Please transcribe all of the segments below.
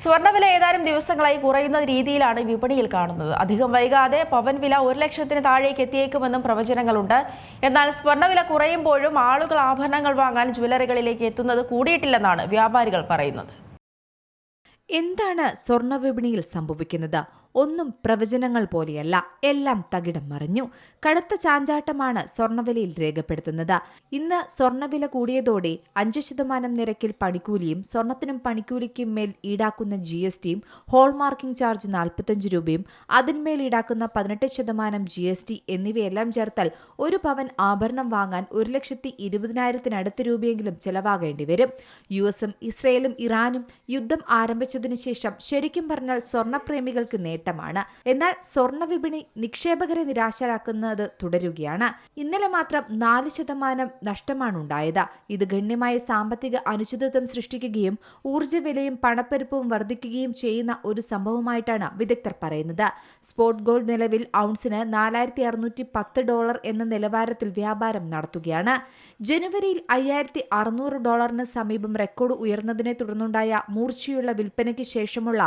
സ്വർണ്ണവില ഏതാനും ദിവസങ്ങളായി കുറയുന്ന രീതിയിലാണ് വിപണിയിൽ കാണുന്നത്. അധികം വൈകാതെ പവൻ വില 1 ലക്ഷത്തിന് താഴേക്ക് എത്തിയേക്കുമെന്നും പ്രവചനങ്ങളുണ്ട്. എന്നാൽ സ്വർണ്ണവില കുറയുമ്പോഴും ആളുകൾ ആഭരണങ്ങൾ വാങ്ങാൻ ജ്വല്ലറികളിലേക്ക് എത്തുന്നത് കൂടിയിട്ടില്ലെന്നാണ് വ്യാപാരികൾ പറയുന്നത്. എന്താണ് സ്വർണ്ണ വിപണിയിൽ സംഭവിക്കുന്നത്? ഒന്നും പ്രവചനങ്ങൾ പോലെയല്ല, എല്ലാം തകിടം മറിഞ്ഞു. കടുത്ത ചാഞ്ചാട്ടമാണ് സ്വർണ്ണവിലയിൽ രേഖപ്പെടുത്തുന്നത്. ഇന്ന് സ്വർണ്ണവില കൂടിയതോടെ 5% നിരക്കിൽ പണിക്കൂലിയും സ്വർണത്തിനും പണിക്കൂലിക്കും മേൽ ഈടാക്കുന്ന GSTയും ഹോൾമാർക്കിംഗ് ചാർജ് 45 രൂപയും അതിന്മേൽ ഈടാക്കുന്ന 18% GST എന്നിവയെല്ലാം ചേർത്താൽ ഒരു പവൻ ആഭരണം വാങ്ങാൻ 1,20,000-നടുത്ത് രൂപയെങ്കിലും ചെലവാകേണ്ടി വരും. US-ഉം ഇസ്രയേലും ഇറാനും യുദ്ധം ആരംഭിച്ചതിനു ശേഷം ശരിക്കും പറഞ്ഞാൽ സ്വർണ്ണപ്രേമികൾക്ക് നേട്ടമാണ്. എന്നാൽ സ്വർണ്ണ വിപണി നിക്ഷേപകരെ നിരാശരാക്കുന്നത് തുടരുകയാണ്. ഇന്നലെ മാത്രം 4% നഷ്ടമാണ് ഉണ്ടായത്. ഇത് ഗണ്യമായ സാമ്പത്തിക അനിശ്ചിതത്വം സൃഷ്ടിക്കുകയും ഊർജ്ജ വിലയും പണപ്പെരുപ്പവും വർദ്ധിക്കുകയും ചെയ്യുന്ന ഒരു സംഭവമായിട്ടാണ് വിദഗ്ധർ പറയുന്നത്. സ്പോട്ട് ഗോൾഡ് നിലവിൽ ഔൺസിന് $4,610 എന്ന നിലവാരത്തിൽ വ്യാപാരം നടത്തുകയാണ്. ജനുവരിയിൽ $5,600 സമീപം റെക്കോർഡ് ഉയർന്നതിനെ തുടർന്നുണ്ടായ മൂർച്ചയുള്ള വിൽപ്പനയ്ക്ക് ശേഷമുള്ള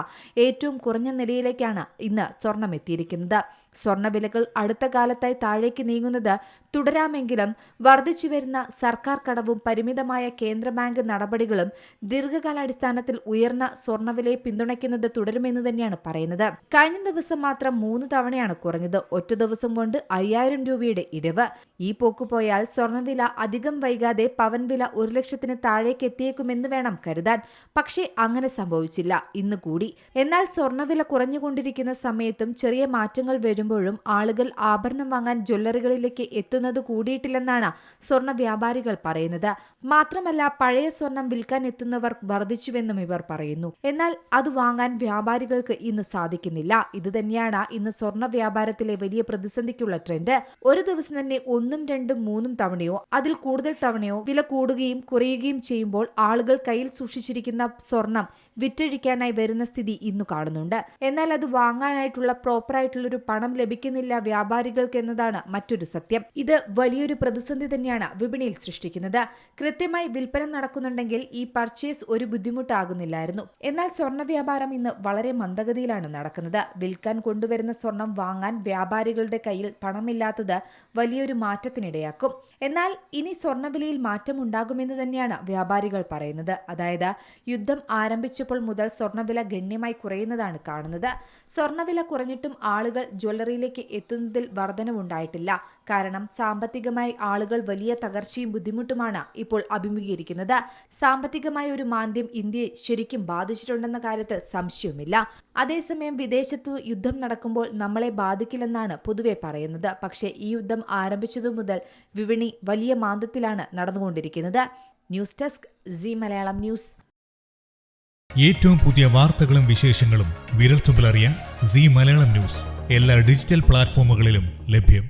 ഏറ്റവും കുറഞ്ഞ നിലയിലേക്കാണ് ഇന്ന് സ്വർണം എത്തിയിരിക്കുന്നത്. സ്വർണ്ണവിലകൾ അടുത്ത കാലത്തായി താഴേക്ക് നീങ്ങുന്നത് തുടരാമെങ്കിലും വർദ്ധിച്ചുവരുന്ന സർക്കാർ കടവും പരിമിതമായ കേന്ദ്ര ബാങ്ക് നടപടികളും ദീർഘകാലാടിസ്ഥാനത്തിൽ ഉയർന്ന സ്വർണ്ണവിലയെ പിന്തുണയ്ക്കുന്നത് തുടരുമെന്ന് തന്നെയാണ് പറയുന്നത്. കഴിഞ്ഞ ദിവസം മാത്രം 3 തവണയാണ് കുറഞ്ഞത്. ഒറ്റ ദിവസം കൊണ്ട് 5,000 രൂപയുടെ ഇടിവ്. ഈ പോക്ക് പോയാൽ സ്വർണ്ണവില അധികം വൈകാതെ പവൻ വില 1 ലക്ഷത്തിന് താഴേക്ക് എത്തിയേക്കുമെന്ന് വേണം കരുതാൻ. പക്ഷേ അങ്ങനെ സംഭവിച്ചില്ല. ഇന്ന് കൂടി. എന്നാൽ സ്വർണ്ണവില കുറഞ്ഞുകൊണ്ടിരിക്കുന്ന സമയത്തും ചെറിയ മാറ്റങ്ങൾ വരുമ്പോഴും ആളുകൾ ആഭരണം വാങ്ങാൻ ജ്വല്ലറികളിലേക്ക് എത്തുന്നത് കൂടിയിട്ടില്ലെന്നാണ് സ്വർണ്ണ വ്യാപാരികൾ പറയുന്നത്. മാത്രമല്ല പഴയ സ്വർണം വിൽക്കാൻ എത്തുന്നവർ വർദ്ധിച്ചുവെന്നും ഇവർ പറയുന്നു. എന്നാൽ അത് വാങ്ങാൻ വ്യാപാരികൾക്ക് ഇന്ന് സാധിക്കുന്നില്ല. ഇതുതന്നെയാണ് ഇന്ന് സ്വർണ്ണ വ്യാപാരത്തിലെ വലിയ പ്രതിസന്ധിക്കുള്ള ട്രെൻഡ്. ഒരു ദിവസം തന്നെ 1, 2, 3 തവണയോ അതിൽ കൂടുതൽ തവണയോ വില കൂടുകയും കുറയുകയും ചെയ്യുമ്പോൾ ആളുകൾ കയ്യിൽ സൂക്ഷിച്ചിരിക്കുന്ന സ്വർണം വിറ്റഴിക്കാനായി വരുന്ന സ്ഥിതി ഇന്ന് കാണുന്നുണ്ട്. എന്നാൽ അത് വാങ്ങാനായിട്ടുള്ള പ്രോപ്പറായിട്ടുള്ളൊരു പണം ലഭിക്കുന്നില്ല വ്യാപാരികൾക്ക് എന്നതാണ് മറ്റൊരു സത്യം. ഇത് വലിയൊരു പ്രതിസന്ധി തന്നെയാണ് വിപണിയിൽ സൃഷ്ടിക്കുന്നത്. കൃത്യമായി വിൽപ്പന നടക്കുന്നുണ്ടെങ്കിൽ ഈ പർച്ചേസ് ഒരു ബുദ്ധിമുട്ടാകുന്നില്ലായിരുന്നു. എന്നാൽ സ്വർണ്ണ വ്യാപാരം ഇന്ന് വളരെ മന്ദഗതിയിലാണ് നടക്കുന്നത്. വിൽക്കാൻ കൊണ്ടുവരുന്ന സ്വർണം വാങ്ങാൻ വ്യാപാരികളുടെ കയ്യിൽ പണമില്ലാത്തത് വലിയൊരു മാറ്റത്തിനിടയാക്കും. എന്നാൽ ഇനി സ്വർണ്ണവിലയിൽ മാറ്റം ഉണ്ടാകുമെന്ന് തന്നെയാണ് വ്യാപാരികൾ പറയുന്നത്. അതായത് യുദ്ധം ആരംഭിച്ചപ്പോൾ മുതൽ സ്വർണ്ണവില ഗണ്യമായി കുറയുന്നതാണ് കാണുന്നത്. സ്വർണ്ണവില കുറഞ്ഞിട്ടും ആളുകൾ ജ്വല്ലറിയിലേക്ക് എത്തുന്നതിൽ വർധനവുണ്ടായിട്ടില്ല. കാരണം സാമ്പത്തികമായി ആളുകൾ വലിയ തകർച്ചയും ബുദ്ധിമുട്ടുമാണ് ഇപ്പോൾ അഭിമുഖീകരിക്കുന്നത്. സാമ്പത്തികമായ ഒരു മാന്ദ്യം ഇന്ത്യയെ ശരിക്കും ബാധിച്ചിട്ടുണ്ടെന്ന കാര്യത്തിൽ സംശയവുമില്ല. അതേസമയം വിദേശത്തു യുദ്ധം നടക്കുമ്പോൾ നമ്മളെ ബാധിക്കില്ലെന്നാണ് പൊതുവെ പറയുന്നത്. പക്ഷേ ഈ യുദ്ധം ആരംഭിച്ചതു മുതൽ വിപണി വലിയ മാന്ദ്യത്തിലാണ് നടന്നുകൊണ്ടിരിക്കുന്നത്. News desk Zee Malayalam news. ഏറ്റവും പുതിയ വാർത്തകളും വിശേഷങ്ങളും വിരൽത്തുമ്പിലറിയാൻ സീ മലയാളം ന്യൂസ് എല്ലാ ഡിജിറ്റൽ പ്ലാറ്റ്ഫോമുകളിലും ലഭ്യം.